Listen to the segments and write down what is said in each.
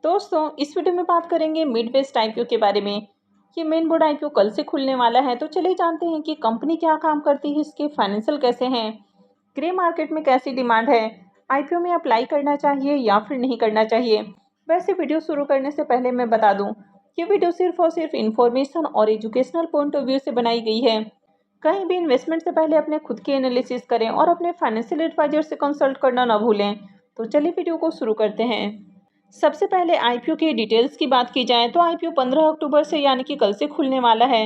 दोस्तों इस वीडियो में बात करेंगे मिडवेस्ट आईपीओ के बारे में। ये मेन बोर्ड आईपीओ कल से खुलने वाला है, तो चलिए जानते हैं कि कंपनी क्या काम करती है, इसके फाइनेंशियल कैसे हैं, ग्रे मार्केट में कैसी डिमांड है, आईपीओ में अप्लाई करना चाहिए या फिर नहीं करना चाहिए। वैसे वीडियो शुरू करने से पहले मैं बता दूं, ये वीडियो सिर्फ और सिर्फ इंफॉर्मेशन और एजुकेशनल पॉइंट ऑफ व्यू से बनाई गई है। कहीं भी इन्वेस्टमेंट से पहले अपने खुद की एनालिसिस करें और अपने फाइनेंशियल एडवाइजर से कंसल्ट करना ना भूलें। तो चलिए वीडियो को शुरू करते हैं। सबसे पहले आईपीओ की डिटेल्स की बात की जाए तो आईपीओ 15 अक्टूबर से यानी कि कल से खुलने वाला है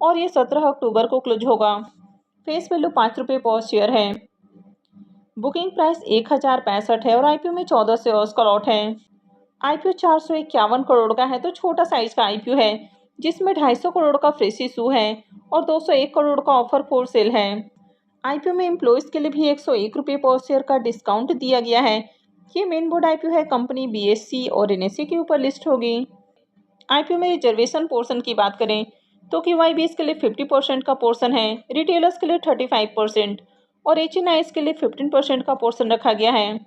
और ये 17 अक्टूबर को क्लोज होगा। फेस वैल्यू 5 रुपये पर शेयर है। बुकिंग प्राइस 1065 है और आईपीओ में 14 शेयर्स का लॉट है। आईपीओ 451 करोड़ का है, तो छोटा साइज का आईपीओ है जिसमें 250 करोड़ का फ्रेश इशू है और 201 करोड़ का ऑफर फॉर सेल है। आईपीओ में एम्प्लॉयज़ के लिए भी 101 रुपये पर शेयर का डिस्काउंट दिया गया है। ये मेन बोर्ड आईपीओ है, कंपनी बीएससी और एनएससी के ऊपर लिस्ट होगी। आईपीओ में रिजर्वेशन पोर्शन की बात करें तो केवाईबीएस के लिए 50% का पोर्शन है, रिटेलर्स के लिए 35% और एचएनआईएस के लिए 15% का पोर्शन रखा गया है।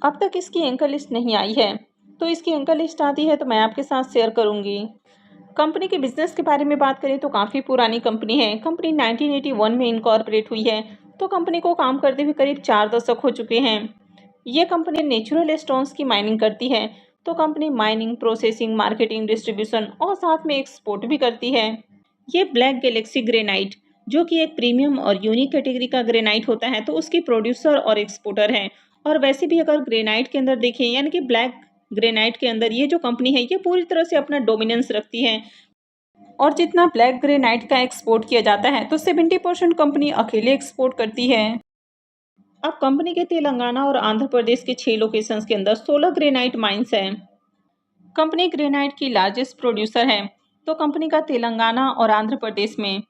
अब तक इसकी एंकर लिस्ट नहीं आई है, तो इसकी एंकर लिस्ट आती है तो मैं आपके साथ शेयर करूंगी। कंपनी के बिजनेस के बारे में बात करें तो काफ़ी पुरानी कंपनी है। कंपनी 1981 में इनकॉर्पोरेट हुई है, तो कंपनी को काम करते हुए करीब 4 दशक हो चुके हैं। ये कंपनी नेचुरल स्टोन्स की माइनिंग करती है, तो company mining, processing, marketing, distribution और साथ में एक्सपोर्ट भी करती है। ये ब्लैक गैलेक्सी ग्रेनाइट, जो कि एक प्रीमियम और यूनिक कैटेगरी का ग्रेनाइट होता है, तो उसकी प्रोड्यूसर और एक्सपोर्टर है। और वैसे भी अगर ग्रेनाइट के अंदर देखें यानी कि ब्लैक ग्रेनाइट के अंदर ये जो कंपनी है ये पूरी तरह से अपना डोमिनेंस रखती है और जितना ब्लैक ग्रेनाइट का एक्सपोर्ट किया जाता है तो 70% कंपनी अकेले एक्सपोर्ट करती है। अब कंपनी के तेलंगाना और आंध्र प्रदेश के 6 लोकेशंस के अंदर 16 ग्रेनाइट माइंस हैं। कंपनी ग्रेनाइट की लार्जेस्ट प्रोड्यूसर है, तो कंपनी का तेलंगाना और आंध्र प्रदेश में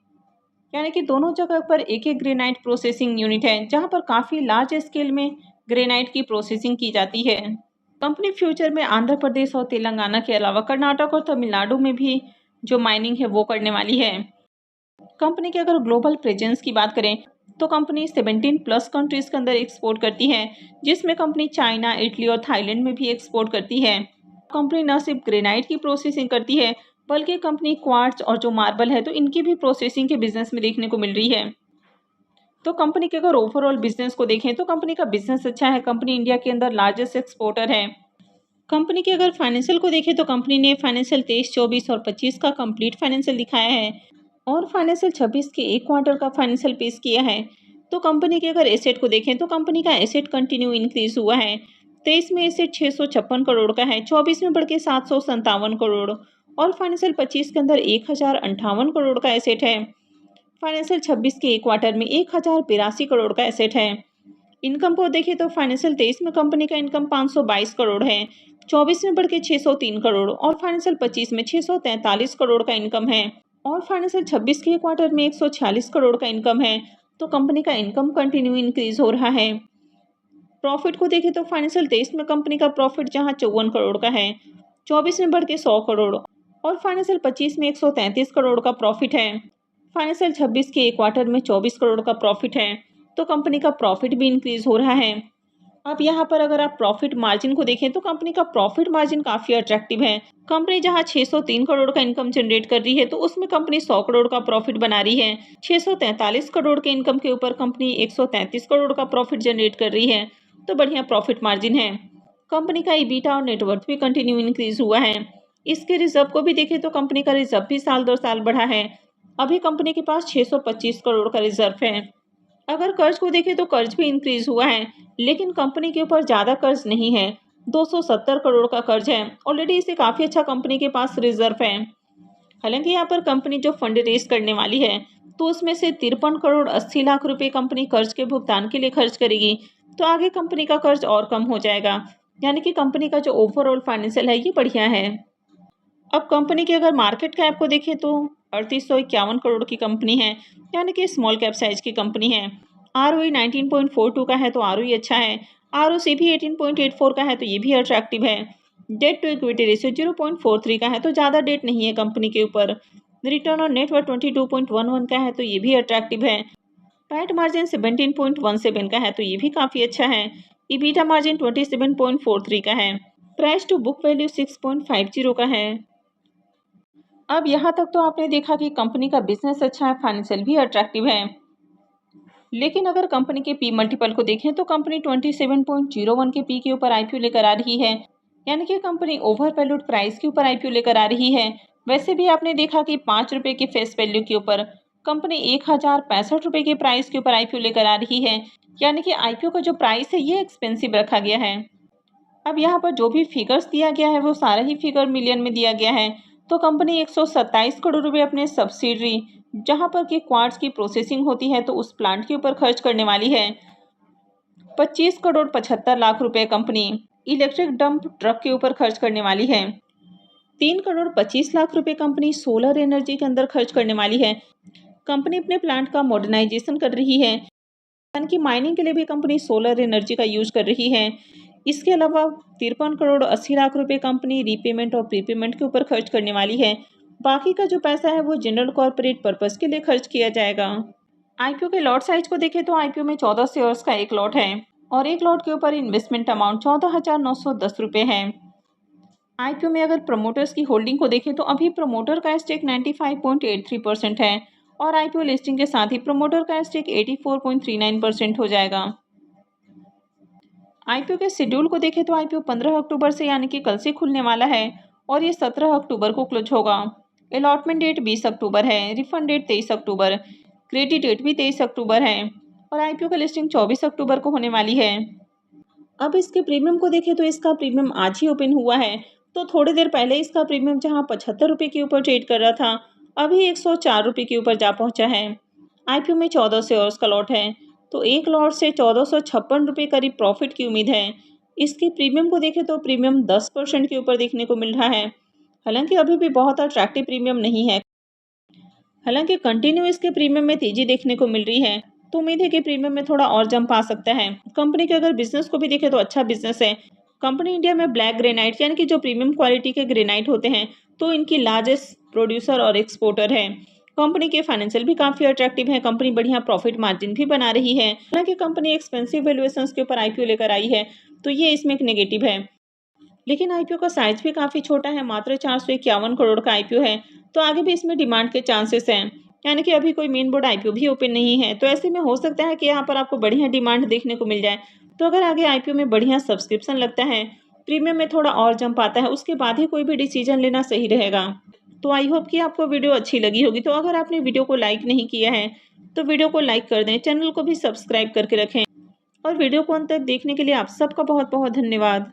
यानी कि दोनों जगह पर एक एक ग्रेनाइट प्रोसेसिंग यूनिट है, जहां पर काफ़ी लार्ज स्केल में ग्रेनाइट की प्रोसेसिंग की जाती है। कंपनी फ्यूचर में आंध्र प्रदेश और तेलंगाना के अलावा कर्नाटक और तमिलनाडु में भी जो माइनिंग है वो करने वाली है। कंपनी के अगर ग्लोबल प्रेजेंस की बात करें तो कंपनी 17 प्लस कंट्रीज के अंदर एक्सपोर्ट करती है, जिसमें कंपनी चाइना, इटली और थाईलैंड में भी एक्सपोर्ट करती है। कंपनी न सिर्फ ग्रेनाइट की प्रोसेसिंग करती है बल्कि कंपनी क्वार्ट्ज और जो मार्बल है तो इनकी भी प्रोसेसिंग के बिजनेस में देखने को मिल रही है। तो कंपनी के अगर ओवरऑल बिजनेस को देखें तो कंपनी का बिजनेस अच्छा है। कंपनी इंडिया के अंदर लार्जेस्ट एक्सपोर्टर है। कंपनी के अगर फाइनेंशियल को देखें तो कंपनी ने फाइनेंशियल 23, 24 और 25 का कंप्लीट फाइनेंशियल दिखाया है और फाइनेंशियल 26 के एक क्वार्टर का फाइनेंशियल पेश किया है। तो कंपनी के अगर एसेट को देखें तो कंपनी का एसेट कंटिन्यू इंक्रीज हुआ है। 23 में एसेट 656 करोड़ का है, 24 में बढ़ के 757 करोड़ और फाइनेंशियल 25 के अंदर 1058 करोड़ का एसेट है। फाइनेंशियल 26 के एक क्वार्टर में 1082 करोड़ का एसेट है। इनकम को देखें तो फाइनेंशियल 23 में कंपनी का इनकम 522 करोड़ है, 24 में बढ़ के 603 करोड़ और फाइनेंशियल 25 में 643 करोड़ का इनकम है और फाइनेंशियल 26 के क्वार्टर में 146 करोड़ का इनकम है। तो कंपनी का इनकम कंटिन्यू इंक्रीज हो रहा है। प्रॉफिट को देखें तो फाइनेंशियल 23 में कंपनी का प्रॉफिट जहां 54 करोड़ का है, 24 में बढ़ के 100 करोड़ और फाइनेंशियल 25 में 133 करोड़ का प्रॉफिट है। फाइनेंशियल 26 के एक क्वार्टर में 24 करोड़ का प्रॉफिट है, तो कंपनी का प्रॉफिट भी इंक्रीज हो रहा है। अब यहाँ पर अगर आप प्रॉफिट मार्जिन को देखें तो कंपनी का प्रॉफिट मार्जिन काफ़ी अट्रैक्टिव है। कंपनी जहाँ 603 करोड़ का इनकम जनरेट कर रही है तो उसमें कंपनी 100 करोड़ का प्रॉफिट बना रही है। 643 करोड़ के इनकम के ऊपर कंपनी 133 करोड़ का प्रॉफिट जनरेट कर रही है, तो बढ़िया प्रॉफिट मार्जिन है। कंपनी का ईबीटा और नेटवर्थ भी कंटिन्यू इंक्रीज हुआ है। इसके रिजर्व को भी देखें तो कंपनी का रिजर्व भी साल दर साल बढ़ा है। अभी कंपनी के पास 625 करोड़ का रिजर्व है। अगर कर्ज को देखें तो कर्ज भी इंक्रीज हुआ है, लेकिन कंपनी के ऊपर ज़्यादा कर्ज नहीं है। 270 करोड़ का कर्ज है। ऑलरेडी इसे काफ़ी अच्छा कंपनी के पास रिजर्व है। हालांकि यहाँ पर कंपनी जो फंड रेज करने वाली है तो उसमें से 53 करोड़ 80 लाख रुपए कंपनी कर्ज के भुगतान के लिए खर्च करेगी, तो आगे कंपनी का कर्ज और कम हो जाएगा। यानी कि कंपनी का जो ओवरऑल फाइनेंशियल है ये बढ़िया है। अब कंपनी की अगर मार्केट कैप को देखें तो 3851 करोड़ की कंपनी है, यानी कि स्मॉल कैप साइज की कंपनी है। ROE 19.42 का है तो ROE अच्छा है। ROC भी 18.84 का है तो ये भी अट्रैक्टिव है। डेट टू इक्विटी रेशियो 0.43 का है तो ज़्यादा डेट नहीं है कंपनी के ऊपर। रिटर्न ऑन नेटवर्थ 22.11 का है तो ये भी अट्रैक्टिव है। पैट मार्जिन 17.17 का है तो ये भी काफ़ी अच्छा है। ईबीटा मार्जिन 27.43 का है। प्राइस टू बुक वैल्यू 6.50 का है। अब यहाँ तक तो आपने देखा कि कंपनी का बिजनेस अच्छा है, फाइनेंशियल भी अट्रैक्टिव है। लेकिन अगर कंपनी के पी मल्टीपल को देखें तो कंपनी 27.01 के पी के ऊपर आईपीओ लेकर आ रही है, यानी कि कंपनी ओवर वैल्यूड प्राइस के ऊपर आईपीओ लेकर आ रही है। वैसे भी आपने देखा कि 5 रुपये के फेस वैल्यू के ऊपर कंपनी 1065 रुपये के प्राइस के ऊपर आईपीओ लेकर आ रही है, यानी कि आईपीओ का जो प्राइस है ये एक्सपेंसिव रखा गया है। अब यहाँ पर जो भी फिगर्स दिया गया है वो सारा ही फिगर मिलियन में दिया गया है। तो कंपनी 127 करोड़ रुपए अपने सब्सिडरी जहाँ पर कि क्वार्ट्ज की प्रोसेसिंग होती है तो उस प्लांट के ऊपर खर्च करने वाली है। 25 करोड़ 75 लाख रुपए कंपनी इलेक्ट्रिक डंप ट्रक के ऊपर खर्च करने वाली है। 3 करोड़ 25 लाख रुपए कंपनी सोलर एनर्जी के अंदर खर्च करने वाली है। कंपनी अपने प्लांट का मॉडर्नाइजेशन कर रही है, यानी कि माइनिंग के लिए भी कंपनी सोलर एनर्जी का यूज कर रही है। इसके अलावा 53 करोड़ 80 लाख रुपए कंपनी रीपेमेंट और प्रीपेमेंट के ऊपर खर्च करने वाली है। बाकी का जो पैसा है वो जनरल कॉर्पोरेट पर्पस के लिए खर्च किया जाएगा। आईपीओ के लॉट साइज को देखें तो आईपीओ में 14 शेयर्स का एक लॉट है और एक लॉट के ऊपर इन्वेस्टमेंट अमाउंट 14,910 रुपये है। आईपीओ में अगर प्रमोटर्स की होल्डिंग को देखें तो अभी प्रमोटर का स्टेक 95.83% है और आईपीओ लिस्टिंग के साथ ही प्रमोटर का स्टेक 84.39% हो जाएगा। आईपीओ के शेड्यूल को देखें तो आईपीओ 15 अक्टूबर से यानी कि कल से खुलने वाला है और ये 17 अक्टूबर को क्लोज होगा। अलॉटमेंट डेट 20 अक्टूबर है, रिफंड डेट 23 अक्टूबर, क्रेडिट डेट भी 23 अक्टूबर है और आईपीओ का लिस्टिंग 24 अक्टूबर को होने वाली है। अब इसके प्रीमियम को देखें तो इसका प्रीमियम आज ही ओपन हुआ है, तो थोड़ी देर पहले इसका प्रीमियम जहां 75 रुपये के ऊपर ट्रेड कर रहा था अभी 104 रुपये के ऊपर जा पहुंचा है। आईपीओ में 14 शेयर्स का लॉट है, तो एक लॉट से 1456 रुपये करीब प्रॉफिट की उम्मीद है। इसके प्रीमियम को देखें तो प्रीमियम 10% के ऊपर देखने को मिल रहा है, हालांकि अभी भी बहुत अट्रैक्टिव प्रीमियम नहीं है। हालांकि कंटिन्यू इसके प्रीमियम में तेजी देखने को मिल रही है, तो उम्मीद है कि प्रीमियम में थोड़ा और जंप आ सकता है। कंपनी के अगर बिजनेस को भी देखें तो अच्छा बिजनेस है। कंपनी इंडिया में ब्लैक ग्रेनाइट यानी कि जो प्रीमियम क्वालिटी के ग्रेनाइट होते हैं तो इनकी लार्जेस्ट प्रोड्यूसर और एक्सपोर्टर है। कंपनी के फाइनेंशियल भी काफी अट्रैक्टिव है, कंपनी बढ़िया प्रॉफिट मार्जिन भी बना रही है। हालांकि कंपनी एक्सपेंसिव वैल्यूएशंस के ऊपर आईपीओ लेकर आई है, तो ये इसमें एक नेगेटिव है। लेकिन आईपीओ का साइज भी काफी छोटा है, मात्र 451 करोड़ का आईपीओ है, तो आगे भी इसमें डिमांड के चांसेस हैं, यानी कि अभी कोई मेन बोर्ड आईपीओ भी ओपन नहीं है, तो ऐसे में हो सकता है कि यहाँ पर आपको बढ़िया डिमांड देखने को मिल जाए। तो अगर आगे आईपीओ में बढ़िया सब्सक्रिप्शन लगता है, प्रीमियम में थोड़ा और जंप आता है, उसके बाद ही कोई भी डिसीजन लेना सही रहेगा। तो आई होप कि आपको वीडियो अच्छी लगी होगी। तो अगर आपने वीडियो को लाइक नहीं किया है तो वीडियो को लाइक कर दें, चैनल को भी सब्सक्राइब करके रखें और वीडियो को अंत तक देखने के लिए आप सबका बहुत बहुत धन्यवाद।